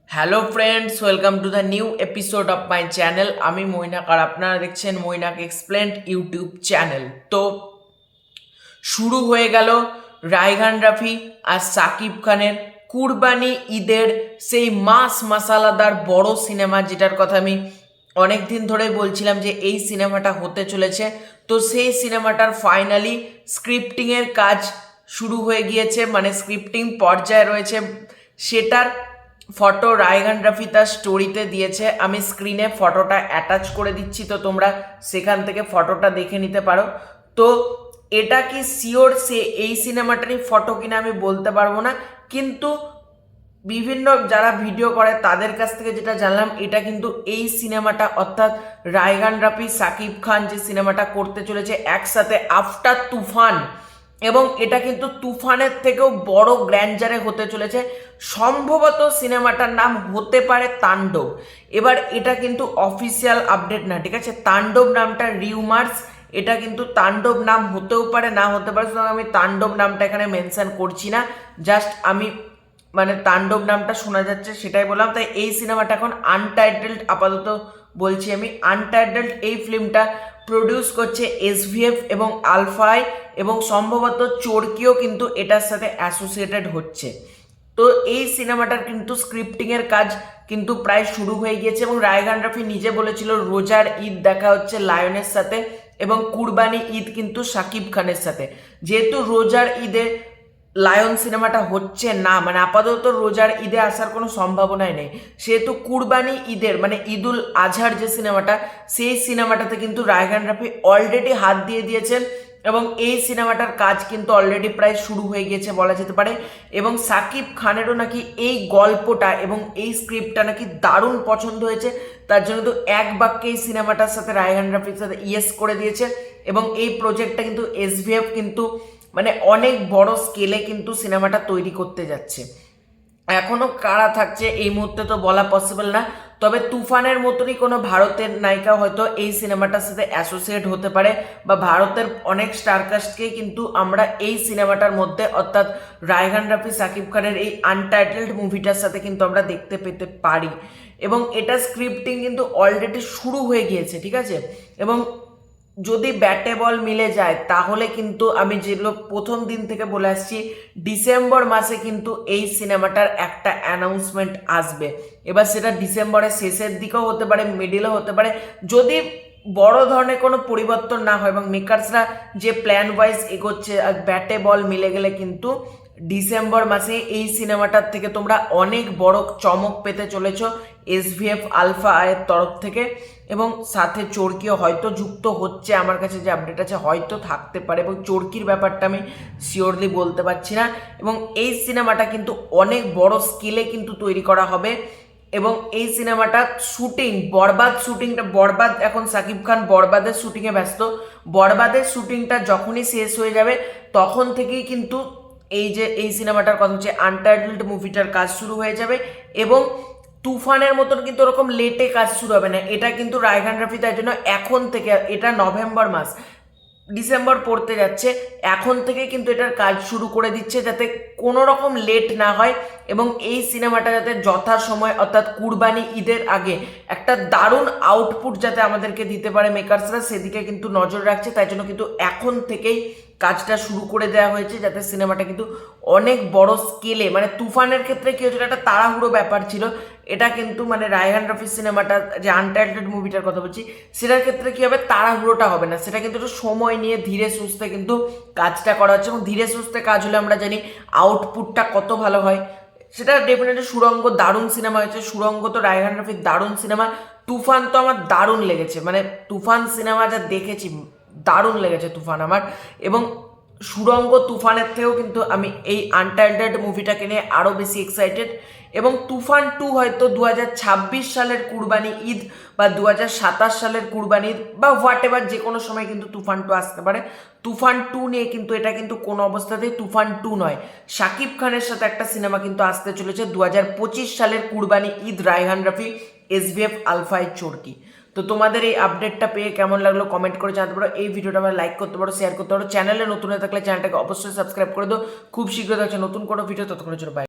Hello friends, welcome to the new episode of my channel. আমি মৈনাক আর আপনারা দেখছেন Mainak explained YouTube channel. তো শুরু হয়ে গেল রায়হান রাফি আর সাকিব খানের কুরবানি ঈদের সেই মাস মাসালাদার বড় সিনেমা, যেটার কথা আমি অনেক দিন ধরেই বলছিলাম যে এই সিনেমাটা হতে চলেছে। তো সেই সিনেমাটার ফাইনালি স্ক্রিপ্টিংয়ের কাজ শুরু হয়ে গিয়েছে, মানে স্ক্রিপ্টিং পর্যায়ে রয়েছে। সেটার ফটো রায়হান রাফি তার স্টোরিতে দিয়েছে। আমি স্ক্রিনে ফটোটা অ্যাটাচ করে দিচ্ছি, তো তোমরা সেখান থেকে ফটোটা দেখে নিতে পারো। তো এটা কি শিওর সে এই সিনেমাটারই ফটো কিনা আমি বলতে পারবো না, কিন্তু বিভিন্ন যারা ভিডিও করে তাদের কাছ থেকে যেটা জানলাম, এটা কিন্তু এই সিনেমাটা অর্থাৎ রায়হান রাফি সাকিব খান যে সিনেমাটা করতে চলেছে একসাথে আফটার তুফান, এবং এটা কিন্তু তুফানের থেকেও বড় গ্র্যান্ডারে হতে চলেছে। সম্ভবত সিনেমাটার নাম হতে পারে তাণ্ডব। এবার এটা কিন্তু অফিসিয়াল আপডেট না, ঠিক আছে? তাণ্ডব নামটা রিউমার্স, এটা কিন্তু তাণ্ডব নাম হতেও পারে না হতে পারে, সুতরাং আমি তাণ্ডব নামটা এখানে মেনশন করছি না। জাস্ট আমি মানে তাণ্ডব নামটা শোনা যাচ্ছে সেটাই বললাম। তাই এই সিনেমাটা এখন আনটাইটেলড আপাতত বলছি আমি। আনটাইটেলড এই ফিল্মটা প্রডিউস করছে এসভিএফ এবং আলফাই, এবং সম্ভবত চরকিও কিন্তু এটার সাথে অ্যাসোসিয়েটেড হচ্ছে। তো এই সিনেমাটার কিন্তু স্ক্রিপ্টিংয়ের কাজ কিন্তু প্রায় শুরু হয়ে গিয়েছে, এবং রায়হান রাফি নিজে বলেছিল রোজার ঈদ দেখা হচ্ছে লায়নের সাথে, এবং কুরবানি ঈদ কিন্তু সাকিব খানের সাথে। যেহেতু রোজার ঈদে লায়ন সিনেমাটা হচ্ছে না, মানে আপাতত রোজার ঈদে আসার কোনো সম্ভাবনাই নেই, সেহেতু কুরবানি ঈদের মানে ঈদুল আজহার যে সিনেমাটা, সেই সিনেমাটাতে কিন্তু রায়হান রাফি অলরেডি হাত দিয়ে দিয়েছেন, এবং এই সিনেমাটার কাজ কিন্তু অলরেডি প্রায় শুরু হয়ে গিয়েছে বলা যেতে পারে। এবং সাকিব খানেরও নাকি এই গল্পটা এবং এই স্ক্রিপ্টটা নাকি দারুণ পছন্দ হয়েছে, তার জন্য তো এক বাক্যে এই সিনেমাটার সাথে রায়হান রাফির সাথে ইয়েস করে দিয়েছে। এবং এই প্রজেক্টটা কিন্তু এসভিএফ কিন্তু মানে অনেক বড় স্কেলে কিন্তু সিনেমাটা তৈরি করতে যাচ্ছে। এখনো কারা থাকছে এই মুহূর্তে তো বলা পসিবল না, তবে তুফানের মতনই কোনো ভারতের নায়িকা হয়তো এই সিনেমাটার সাথে অ্যাসোসিয়েট হতে পারে, বা ভারতের অনেক স্টারকাস্টকেই কিন্তু আমরা এই সিনেমাটার মধ্যে অর্থাৎ রায়হান রাফি সাকিব খানের এই আনটাইটেলড মুভিটার সাথে কিন্তু আমরা দেখতে পেতে পারি। এবং এটা স্ক্রিপ্টিং কিন্তু অলরেডি শুরু হয়ে গিয়েছে, ঠিক আছে? এবং যদি ব্যাটে বল মিলে যায় তাহলে কিন্তু আমি যেগুলো প্রথম দিন থেকে বলে আসছি, ডিসেম্বর মাসে কিন্তু এই সিনেমাটার একটা অ্যানাউন্সমেন্ট আসবে। এবার সেটা ডিসেম্বরের শেষের দিকেও হতে পারে, মিডিলও হতে পারে, যদি বড় ধরনের কোনো পরিবর্তন না হয় এবং মেকার্সরা যে প্ল্যান ওয়াইজ এগোচ্ছে আর ব্যাটে বল মিলে গেলে কিন্তু ডিসেম্বর মাসে এই সিনেমাটার থেকে তোমরা অনেক বড় চমক পেতে চলেছ এসভিএফ আলফা আয়ের তরফ থেকে। এবং সাথে চরকিও হয়তো যুক্ত হচ্ছে, আমার কাছে যে আপডেট আছে হয়তো থাকতে পারে, এবং চরকির ব্যাপারটা আমি শিওরলি বলতে পারছি না। এবং এই সিনেমাটা কিন্তু অনেক বড় স্কেলে কিন্তু তৈরি করা হবে। এবং এই সিনেমাটা শুটিং বরবাদ এখন সাকিব খান বরবাদের শুটিংয়ে ব্যস্ত। বরবাদের শুটিংটা যখনই শেষ হয়ে যাবে তখন থেকেই কিন্তু এই সিনেমাটার কথা হচ্ছে আনটাইটেলড মুভিটার কাজ শুরু হয়ে যাবে। এবং তুফানের মতন কিন্তু ওরকম লেটে কাজ শুরু হবে না, এটা কিন্তু রায়হান রাফি তার জন্য এখন থেকে, এটা নভেম্বর মাস, ডিসেম্বর পড়তে যাচ্ছে, এখন থেকে কিন্তু এটার কাজ শুরু করে দিচ্ছে যাতে কোনো রকম লেট না হয়, এবং এই সিনেমাটা যাতে যথাসময় অর্থাৎ কুরবানি ঈদের আগে একটা দারুণ আউটপুট যাতে আমাদেরকে দিতে পারে মেকার্সরা, সেদিকে কিন্তু নজর রাখছে। তাই জন্য কিন্তু এখন থেকেই কাজটা শুরু করে দেওয়া হয়েছে, যাতে সিনেমাটা কিন্তু অনেক বড় স্কেলে, মানে তুফানের ক্ষেত্রে কি হয়েছিল একটা তাড়াহুড়ো ব্যাপার ছিল, এটা কিন্তু মানে রায়হান রফির সিনেমাটা যে আনটাইটেলড মুভিটার কথা বলছি সেটার ক্ষেত্রে কি হবে, তাড়াহুড়োটা হবে না, সেটা কিন্তু একটু সময় নিয়ে ধীরে সুস্থে কিন্তু কাজটা করা হচ্ছে। এবং ধীরে সুস্থে কাজ হলে আমরা জানি আউটপুটটা কত ভালো হয়। সেটা ডেফিনেটলি সুড়ঙ্গ দারুণ সিনেমা হয়েছে, সুড়ঙ্গ তো রায়হান রফির দারুণ সিনেমা। তুফান তো আমার দারুণ লেগেছে, মানে তুফান সিনেমা যা দেখেছি দারুণ লেগেছে তুফান আমার। এবং সুড়ঙ্গ তুফানের থেকেও কিন্তু আমি এই আনটাইটেলড মুভিটাকে নিয়ে আরও বেশি এক্সাইটেড। এবং তুফান 2 হয়তো 2026 সালের কুরবানি ঈদ বা 2027 সালের কুরবানি ঈদ বা হোয়াট এভার যে কোনো সময় কিন্তু তুফান 2 আসতে পারে। তুফান 2 নিয়ে কিন্তু এটা কিন্তু কোনো অবস্থাতেই তুফান 2 নয়, শাকিব খানের সাথে একটা সিনেমা কিন্তু আসতে চলেছে 2025 সালের কুরবানি ঈদ, রায়হান রফি এসভিএফ আলফাই চরকি। তো তোমাদের এই আপডেটটা পেয়ে কেমন লাগলো কমেন্ট করে জানাতে পারো। এই ভিডিওটা আমরা লাইক করতে পারো, শেয়ার করতে পারো। চ্যানেলে নতুন হয়ে থাকলে চ্যানেলটাকে অবশ্যই সাবস্ক্রাইব করে দাও। খুব শীঘ্রই থাকছে নতুন কোনো ভিডিও, ততক্ষণের জন্য বাই।